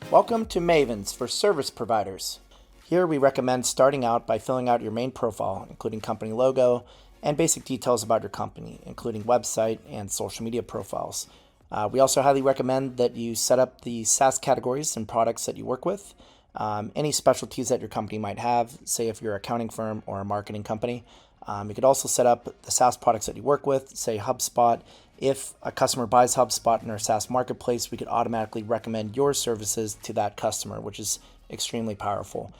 Welcome to Mavens for service providers. Here we recommend starting out by filling out your main profile, including company logo and basic details about your company, including website and social media profiles. We also highly recommend that you set up the SaaS categories and products that you work with, any specialties that your company might have, say if you're an accounting firm or a marketing company. You could also set up the SaaS products that you work with, say HubSpot. If a customer buys HubSpot in our SaaS marketplace, we could automatically recommend your services to that customer, which is extremely powerful.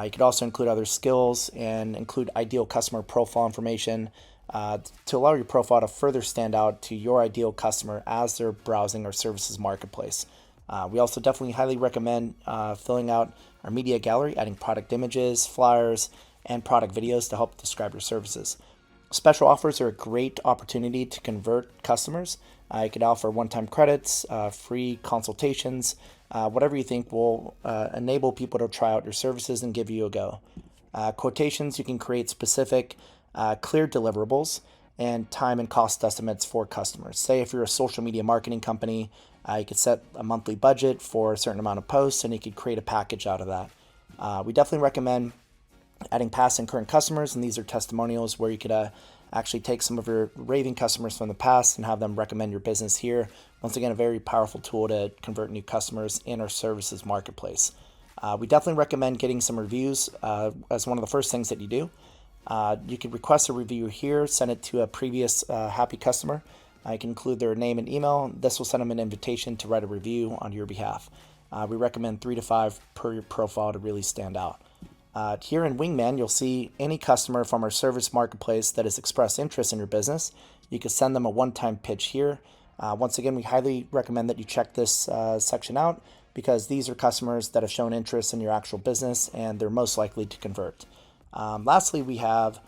You could also include other skills and include ideal customer profile information to allow your profile to further stand out to your ideal customer as they're browsing our services marketplace. We also definitely highly recommend filling out our media gallery, adding product images, flyers, and product videos to help describe your services. Special offers are a great opportunity to convert customers. You could offer one-time credits, free consultations, whatever you think will enable people to try out your services and give you a go. Quotations, you can create specific, clear deliverables and time and cost estimates for customers. Say if you're a social media marketing company, you could set a monthly budget for a certain amount of posts and you could create a package out of that. We definitely recommend adding past and current customers, and these are testimonials where you could actually take some of your raving customers from the past and have them recommend your business here. Once again, a very powerful tool to convert new customers in our services marketplace. We definitely recommend getting some reviews as one of the first things that you do. You can request a review here, send it to a previous happy customer. You can include their name and email. This will send them an invitation to write a review on your behalf. We recommend 3 to 5 per your profile to really stand out. Here in Wingman, you'll see any customer from our service marketplace that has expressed interest in your business. You can send them a one-time pitch here. Once again, we highly recommend that you check this section out because these are customers that have shown interest in your actual business and they're most likely to convert. Lastly, we have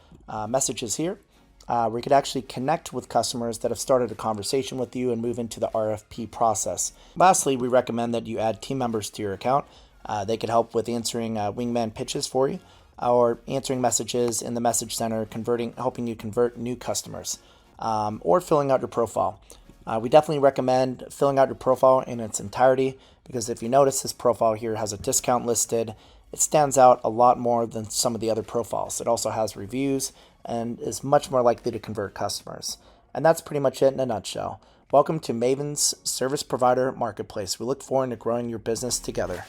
messages here where you could actually connect with customers that have started a conversation with you and move into the RFP process. Lastly, we recommend that you add team members to your account. They could help with answering Wingman pitches for you or answering messages in the message center, helping you convert new customers, or filling out your profile. We definitely recommend filling out your profile in its entirety because if you notice this profile here has a discount listed, it stands out a lot more than some of the other profiles. It also has reviews and is much more likely to convert customers. And that's pretty much it in a nutshell. Welcome to Mavens Service Provider Marketplace. We look forward to growing your business together.